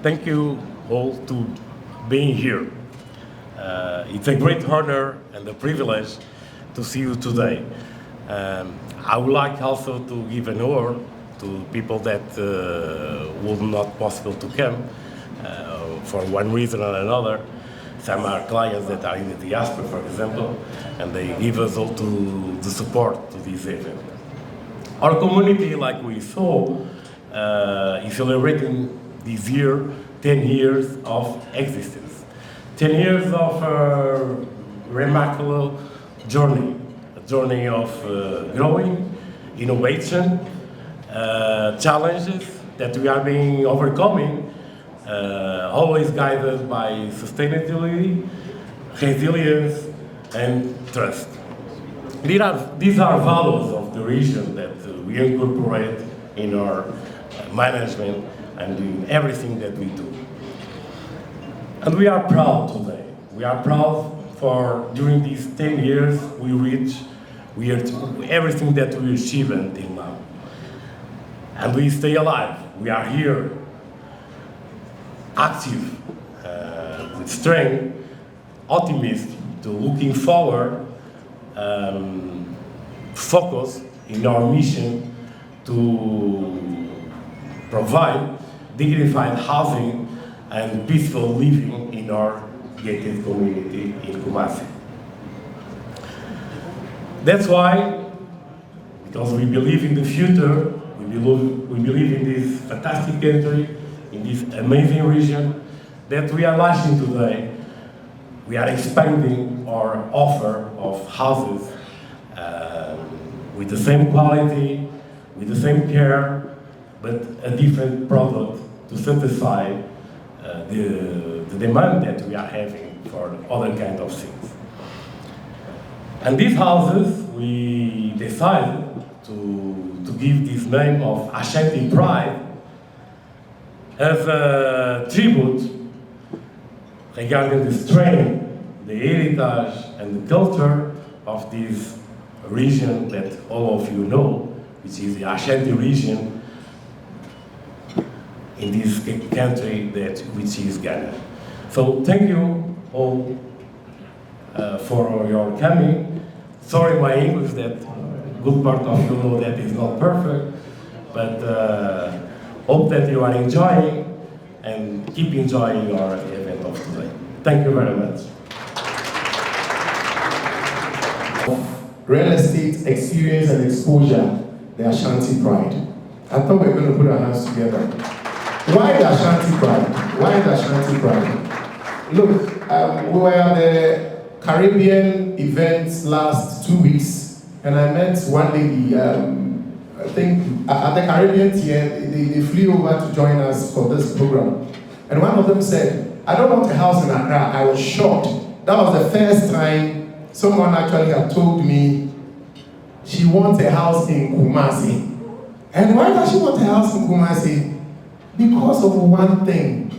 Thank you all to being here. It's a great honor and a privilege to see you today. I would like also to give an honor to people that was not possible to come for one reason or another. Some are clients that are in the diaspora, for example, and they give us all to the support to this event. Our community, like we saw, is celebrating this year 10 years of existence. 10 years of a remarkable journey, a journey of growing, innovation, challenges that we are being overcoming, always guided by sustainability, resilience, and trust. These are values of the region that we incorporate in our management and in everything that we do. And we are proud today. We are proud for during these 10 years everything that we achieved until now. And we stay alive. We are here, active, with strength, optimistic, to looking forward, focus in our mission to provide dignified housing and peaceful living in our gated community in Kumasi. That's why, because we believe in the future, we believe in this fantastic country, in this amazing region that we are launching today. We are expanding our offer of houses with the same quality, with the same care, but a different product to satisfy the demand that we are having for other kind of things. And these houses, we decided to give this name of Ashanti Pride as a tribute regarding the strength, the heritage, and the culture of this region that all of you know, which is the Ashanti region in this country which is Ghana. So thank you all for your coming. Sorry my English, that good part of you know that is not perfect, but hope that you are enjoying and keep enjoying our event of today. Thank you very much. Real estate experience and exposure, the Ashanti Pride. I thought we were going to put our hands together. Why the Ashanti Pride? Why the Ashanti Pride? Look, we were at the Caribbean events last 2 weeks, and I met one lady, I think at the Caribbean tier, they flew over to join us for this program. And one of them said, I don't want a house in Accra. I was shocked. That was the first time someone actually had told me she wants a house in Kumasi. And why does she want a house in Kumasi? Because of one thing.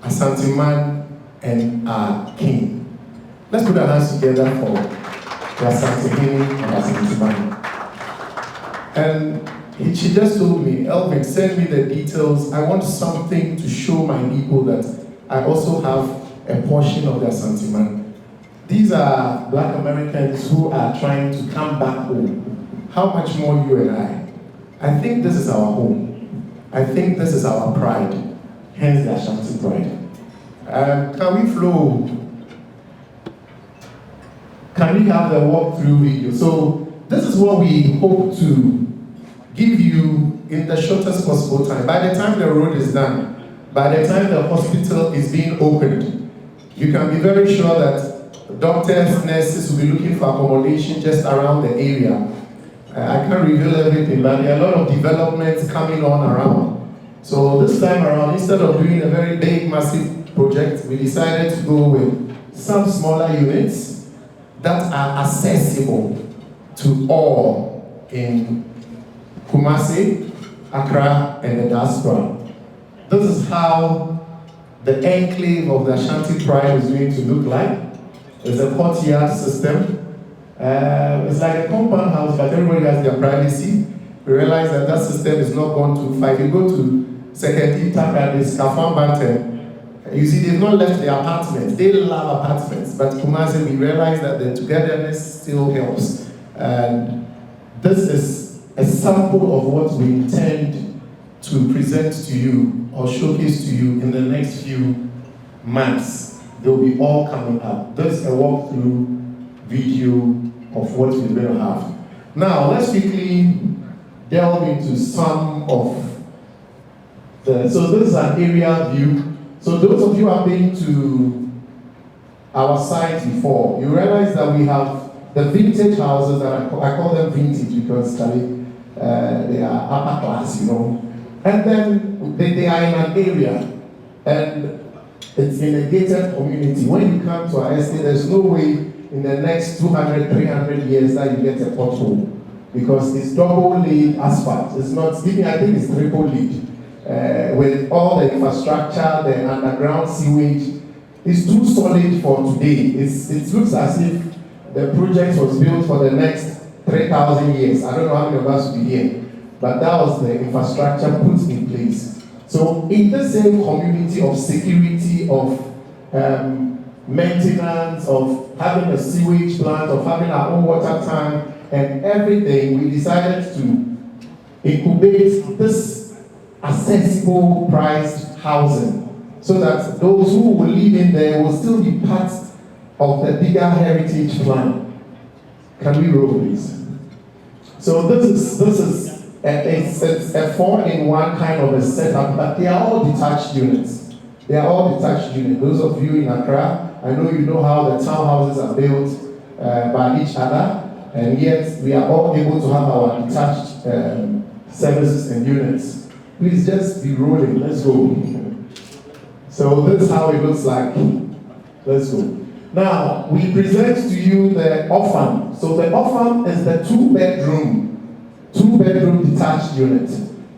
Asante man and our king. Let's put our hands together for the Asante king and Asante man. And she just told me, Elvin, send me the details. I want something to show my people that I also have a portion of the Asante man. These are Black Americans who are trying to come back home. How much more you and I? I think this is our home. I think this is our pride. Hence the Ashanti Pride. Can we flow? Can we have the walkthrough video? So this is what we hope to give you in the shortest possible time. By the time the road is done, by the time the hospital is being opened, you can be very sure that doctors, nurses will be looking for accommodation just around the area. I can't reveal everything, but there are a lot of developments coming on around. So this time around, instead of doing a very big, massive project, we decided to go with some smaller units that are accessible to all in Kumasi, Accra, and the diaspora. This is how the enclave of the Ashanti Pride is going to look like. It's a courtyard system. It's like a compound house, but everybody has their privacy. We realize that that system is not going to, if you go to Secondly, Takradis, Kafan Banten. You see, they've not left their apartments. They love apartments. But Kumasi, we realize that the togetherness still helps. And this is a sample of what we intend to present to you or showcase to you in the next few months. They will be all coming up. This is a walkthrough video of what we're going to have. Now, let's quickly delve into some of so this is an aerial view. So those of you who have been to our site before, you realize that we have the vintage houses that I call them vintage because they are upper class, you know. And then they are in an area, and it's in a gated community. When you come to our estate, there's no way in the next 200, 300 years that you get a pothole because it's double laid asphalt. It's not, I think it's triple laid. With all the infrastructure, the underground sewage, it's too solid for today. It looks as if the project was built for the next 3,000 years. I don't know how many of us will be here, but that was the infrastructure put in place. So in the same community of security, of maintenance, of having a sewage plant, of having our own water tank and everything, we decided to incubate this accessible priced housing so that those who will live in there will still be part of the bigger heritage plan. Can we roll please? So this is it's a 4-in-1 kind of a setup, but they are all detached units. They are all detached units. Those of you in Accra, I know you know how the townhouses are built by each other, and yet we are all able to have our detached services and units. Please just be rolling, let's go. So this is how it looks like. Let's go. Now, we present to you the Opemsuo. So the Opemsuo is the two-bedroom detached unit.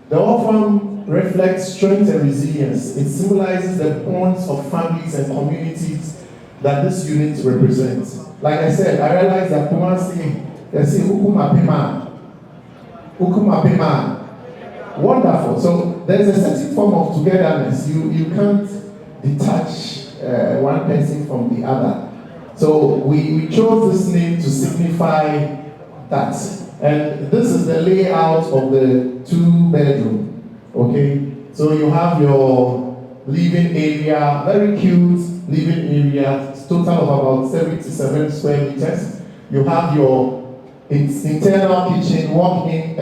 The Opemsuo reflects strength and resilience. It symbolizes the bonds of families and communities that this unit represents. Like I said, I realized that Kumasi, they say, Ukumapema. Wonderful. So there's a certain form of togetherness. You can't detach one person from the other. So we chose this name to signify that. And this is the layout of the 2-bedroom. Okay? So you have your living area, very cute living area, total of about 77 square meters. You have your internal kitchen, walk-in,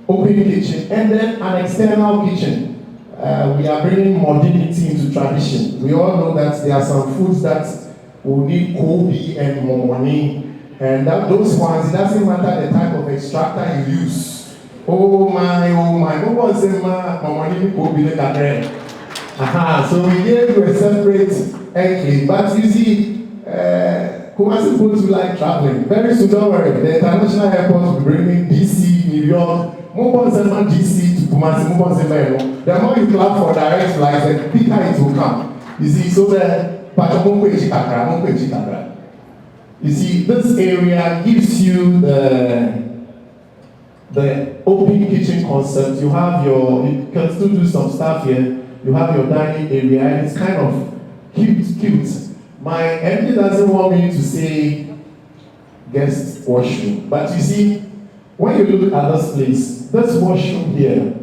open kitchen, and then an external kitchen. We are bringing modernity into tradition. We all know that there are some foods that will need Kobe and money, and those ones, it doesn't matter the type of extractor you use. Oh my, no one says money Kobe Aha, so we gave you a separate entry, but you see, Kumasi folks who like traveling. Very soon, don't worry, the international airport will be bringing DC, New York, DC to Kumasi, the more you clap for direct flights, the bigger it will come. You see, so you see, this area gives you the open kitchen concept. You can still do some stuff here. You have your dining area, and it's kind of cute. My MD doesn't want me to say guest washroom, but you see, when you look at this place, this washroom here,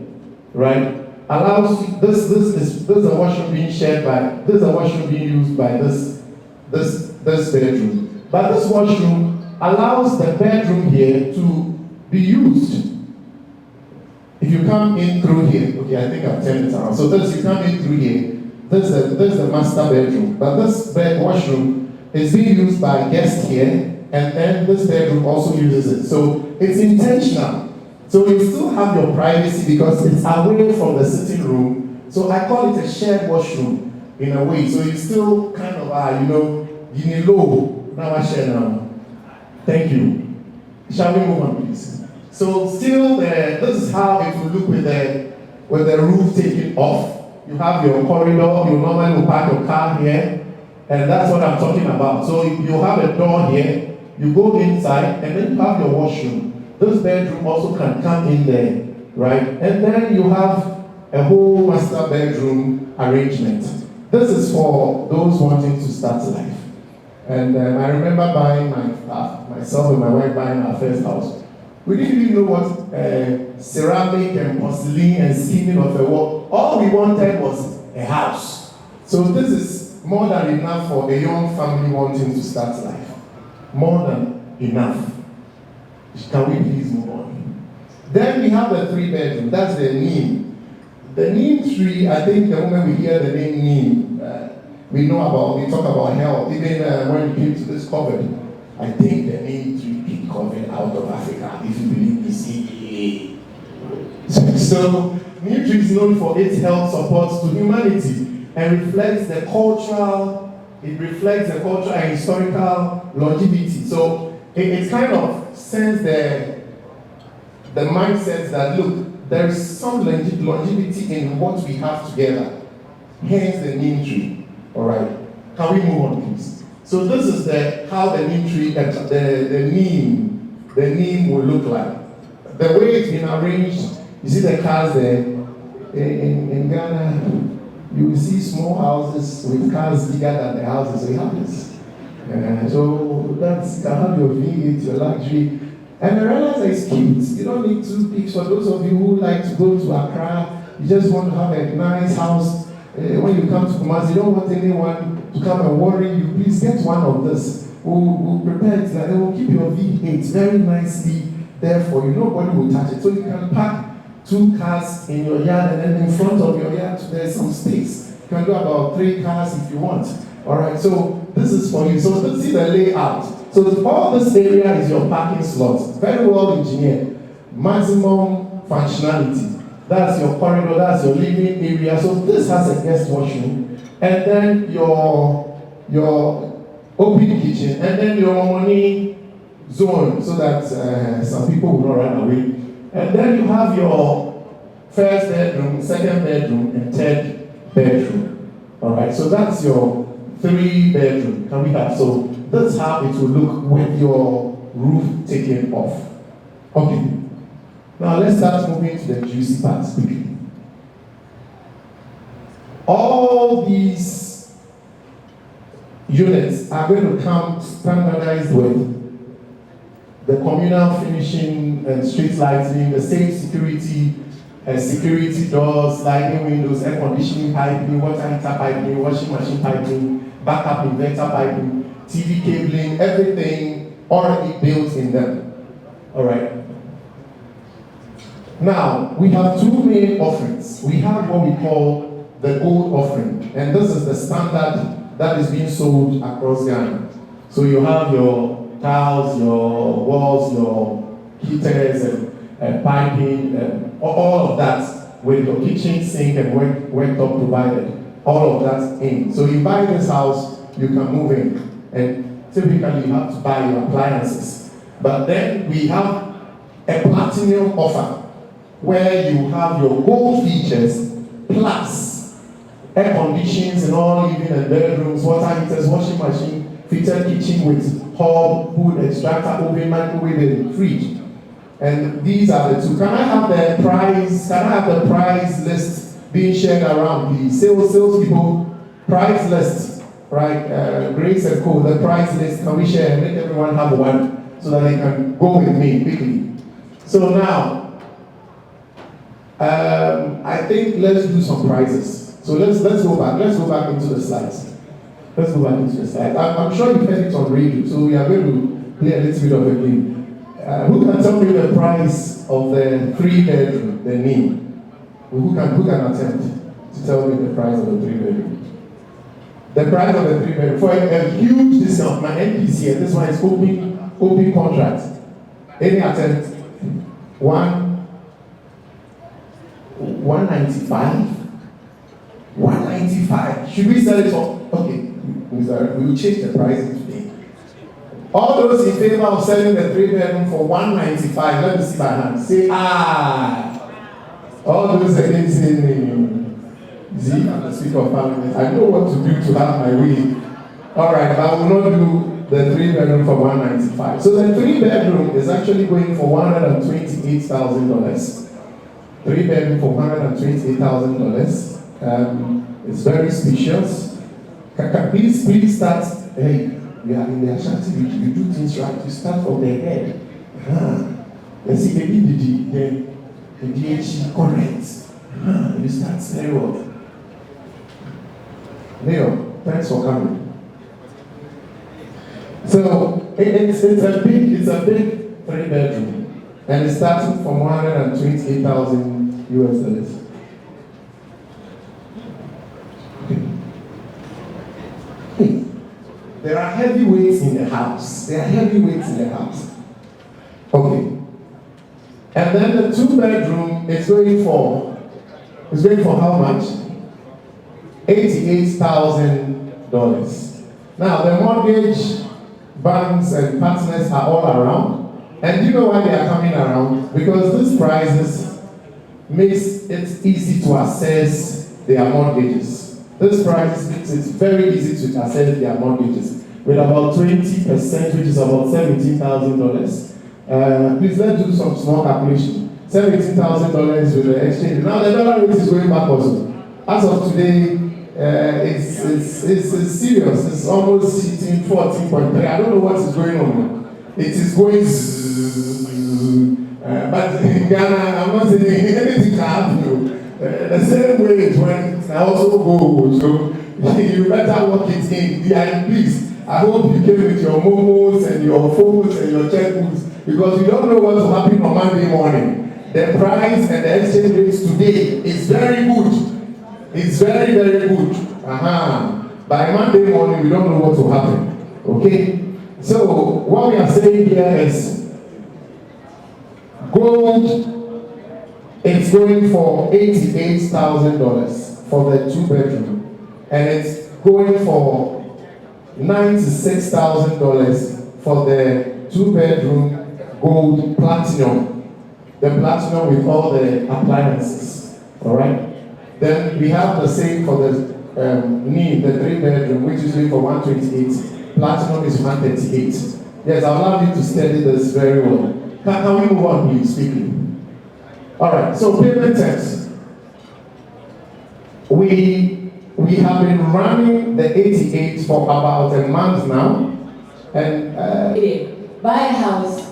right, allows this is a washroom being shared by this is a washroom being used by this bedroom. But this washroom allows the bedroom here to be used. If you come in through here, okay, I think I've turned it around. So you come in through here. This is the master bedroom, but this washroom is being used by guests here, and then this bedroom also uses it. So it's intentional. So you still have your privacy because it's away from the sitting room. So I call it a shared washroom in a way. So you still kind of are, low. Now I share now. Thank you. Shall we move on, please? So still, this is how it will look with the roof taken off. You have your corridor, you normally will park your car here, and that's what I'm talking about. So you have a door here, you go inside, and then you have your washroom. This bedroom also can come in there, right? And then you have a whole master bedroom arrangement. This is for those wanting to start life. And I remember buying myself and my wife buying our first house. We didn't even know what ceramic and porcelain and ceiling of a wall. All we wanted was a house. So this is more than enough for a young family wanting to start life. More than enough. Can we please move on? Then we have the 3-bedroom. That's the neem. The neem tree, I think the moment we hear the name neem, we talk about health. Even when we came to this COVID, I think the neem tree is coming out of Africa, if you believe the CEA. So neem tree is known for its health support to humanity and reflects the cultural and historical longevity. So it kind of sends the mindset that, look, there is some longevity in what we have together. Hence the neem tree. All right. Can we move on, please? So this is how the neem tree, the neem will look like. The way it's been arranged, you see the cars there. In Ghana, you will see small houses with cars bigger than the houses we have this. So that's, you can have your V8, your luxury. And I realize that it's cute. You don't need 2 pics. For those of you who like to go to Accra, you just want to have a nice house. When you come to Kumasi, you don't want anyone to come and worry you. Please get one of this. We'll prepare it. Like, we'll keep your V8 very nicely there for you. Nobody will touch it. So you can park 2 cars in your yard, and then in front of your yard, there's some space. You can do about 3 cars if you want. All right, so this is for you. So let's see the layout. So all this area is your parking slot. Very well engineered. Maximum functionality. That's your corridor, that's your living area. So this has a guest washroom. And then your open kitchen. And then your money zone, so that some people will not run away. And then you have your first bedroom, second bedroom, and third bedroom. All right, so that's your 3-bedroom. Can we have? So that's how it will look with your roof taken off. Okay. Now let's start moving to the juicy parts quickly. All these units are going to come standardized with the communal finishing and street lighting, the same security doors, sliding windows, air conditioning piping, water heater piping, washing machine piping, backup inverter piping, TV cabling, everything already built in them. All right. Now, we have 2 main offerings. We have what we call the gold offering, and this is the standard that is being sold across Ghana. So you have your tiles, your walls, your heaters, and piping, and all of that with your kitchen sink and worktop provided. All of that in. So you buy this house, you can move in, and typically you have to buy your appliances. But then we have a platinum offer, where you have your gold features plus air conditions in all living and bedrooms, water heaters, washing machine, fitted kitchen with hob, food extractor, oven, microwave, and fridge. And these are the 2. Can I have the price? Can I have the price list being shared around, please? Sales people, price list, right? Grace and Co. The price list. Can we share and make everyone have one so that they can go with me quickly? So now. I think let's do some prizes. So let's go back. Let's go back into the slides. Let's go back into the slides. I'm sure you heard it on radio, so we are going to play a little bit of a game. Who can tell me the price of the 3-bedroom, the neem? Who can attempt to tell me the price of the 3-bedroom? The price of the 3-bedroom for a huge discount. My NPC here. This one is open contract. Any attempt? 195? 195. Should we sell it for? Okay, we will change the pricing today. All those in favor of selling the 3-bedroom for 195, let me see my hand. Say ah. All those against saying, see, I'm the Speaker of Parliament. I know what to do to have my way. All right, but I will not do the 3-bedroom for 195. So the 3-bedroom is actually going for $128,000. 3-bedroom for $128,000. It's very spacious. Please start. Hey, we are in the Ashanti region. You do things right. You start from the head. Let's see, maybe the DH correct. You start very well. Leo, thanks for coming. So it's a big 3-bedroom, and it starts from $128,000 US. There are heavyweights in the house. Okay. And then the 2-bedroom is going for how much? $88,000. Now the mortgage banks and partners are all around. And you know why they are coming around? Because these prices makes it easy to assess their mortgages. This price makes it very easy to assess their mortgages with about 20%, which is about $17,000. Please let's do some small calculation. $17,000 with the exchange. Now the dollar rate is going back also. As of today, it's serious. It's almost hitting 14.3. I don't know what is going on. It is going but in Ghana, I'm not saying anything can happen. The same way it went, I also go. So you better work it in. Please, I hope you came with your momos and your phones and your checkbooks, because we don't know what will happen on Monday morning. The price and the exchange rates today is very good. It's very, very good. By Monday morning, we don't know what will happen. Okay? So, what we are saying here is gold is going for $88,000 for the 2-bedroom, and it's going for $96,000 for the 2-bedroom gold platinum. The platinum with all the appliances. Alright? Then we have the same for the the 3-bedroom, which is going for $128,000. Platinum is $138,000. Yes, I'll allow you to study this very well. Can we move on, please, quickly? Alright, so payment terms. We have been running the 88 for about a month now. And buy a house,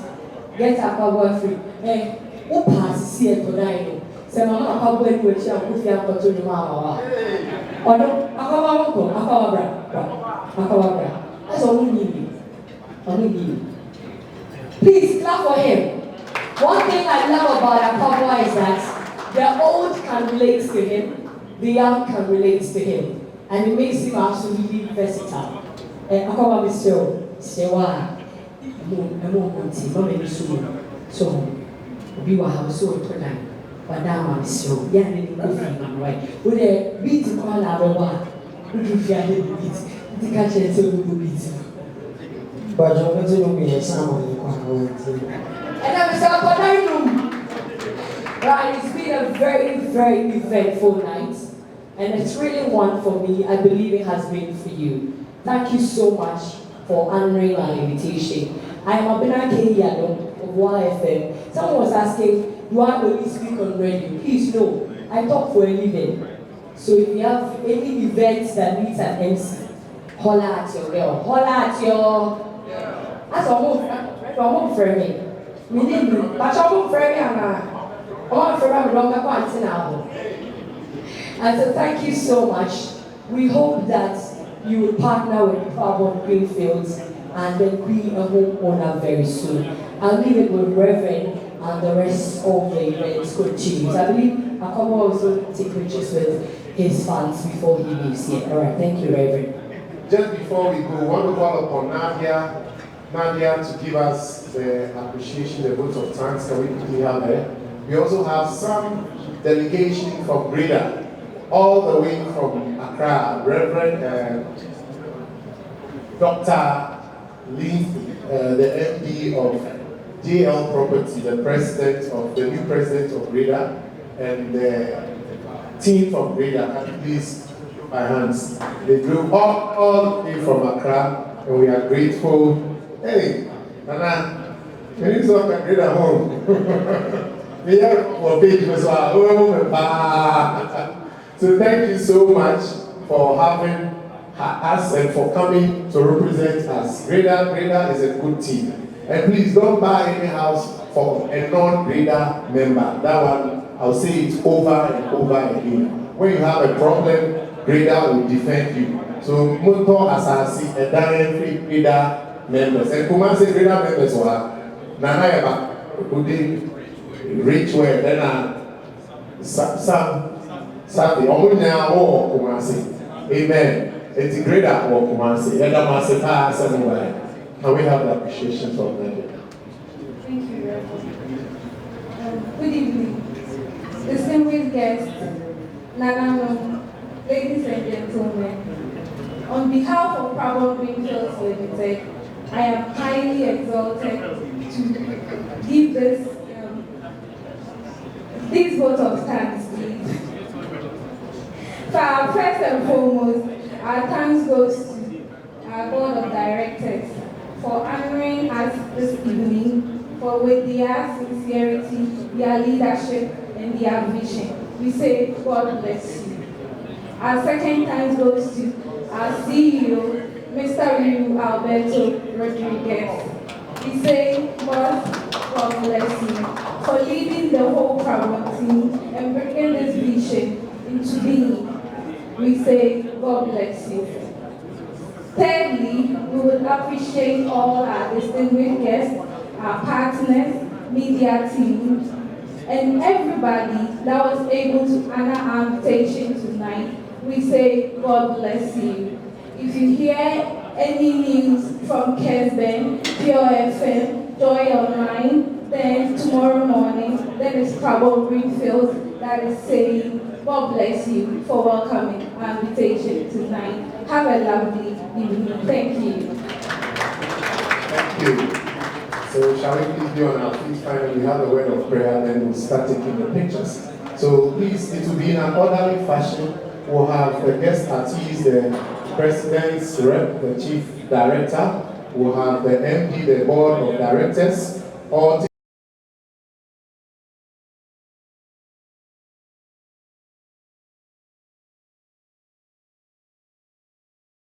get a power free. Hey, who pass here tonight? Say, Mama, I can't wait to share with you. I'm going to Mama. Oh, no, Akawabra. That's all we need. Please clap for him. One thing I love about Akawabra is that the old can relate to him, the young can relate to him, and it makes him absolutely versatile. Akawabra is so so be what I was so tonight. But now I'm so young and I'm right. With a beat to call our one, we can feel the beat. The catcher is so beat. But you're going to be a someone. And I'm so right, it's been a very, very eventful night. And it's really one for me. I believe it has been for you. Thank you so much for honoring our invitation. I am Abena Kenyado of YFM. Someone was asking, do I only speak on radio? Please no, I talk for a living. So if you have any events that needs an MC, holla at your girl, holla at your... That's almost for me. Me need you, but almost for me and almost for me longer parts now. And so thank you so much. We hope that you will partner with Prabon Greenfields and then be a homeowner very soon. I'll leave it with Reverend and the rest of the events continues. I believe Akomo will also take pictures with his fans before he leaves here. All right, thank you, Reverend. Just before we go, we want to call upon Nadia to give us the appreciation, the vote of thanks that we quickly have there. We also have some delegation from Breda, all the way from Accra, Reverend Dr. Lee, the MD of JL Property, the new president of Breda, and the team from Breda. Can you please by hands? They drove all the way from Accra, and we are grateful. Hey, Nana, can you stop at Breda home? So thank you so much for having us and for coming to represent us. Grader is a good team. And please don't buy any house for a non-Grader member. That one, I'll say it over and over again. When you have a problem, Grader will defend you. So, Moto Asasi, a direct Grader members. And Kumasi Grader members were Nana Eba, who did rich well, then Sabi, Omunya or Kumasi. Amen. It's a Grader or Kumasi. And I'm a somewhere. Can we have the appreciation from them? Thank you very much. Good evening. Distinguished guests, Nanano, ladies and gentlemen. On behalf of Prabon Greenfields Limited, I am highly exalted to give this vote of thanks, please. For first and foremost, our thanks goes to our board of directors for honoring us this evening, for with their sincerity, their leadership, and their vision. We say, God bless you. Our second thanks goes to our CEO, Mr. Ryu Alberto Rodriguez. We say, God bless you for leading the whole Prabon team and bringing this vision into being. We say, God bless you. Thirdly, we would appreciate all our distinguished guests, our partners, media team, and everybody that was able to honor our invitation tonight. We say, God bless you. If you hear any news from Kesben, Pure FM, Joy Online, then tomorrow morning, then it's Prabon Greenfields that is saying, God bless you for welcoming our invitation tonight. Have a lovely evening. Thank you. Thank you. So shall we please be on our feet finally? We have a word of prayer, then we'll start taking the pictures. So please, it will be in an orderly fashion. We'll have the guest artist, the president's rep, the chief director. We'll have the MD, the board of directors, all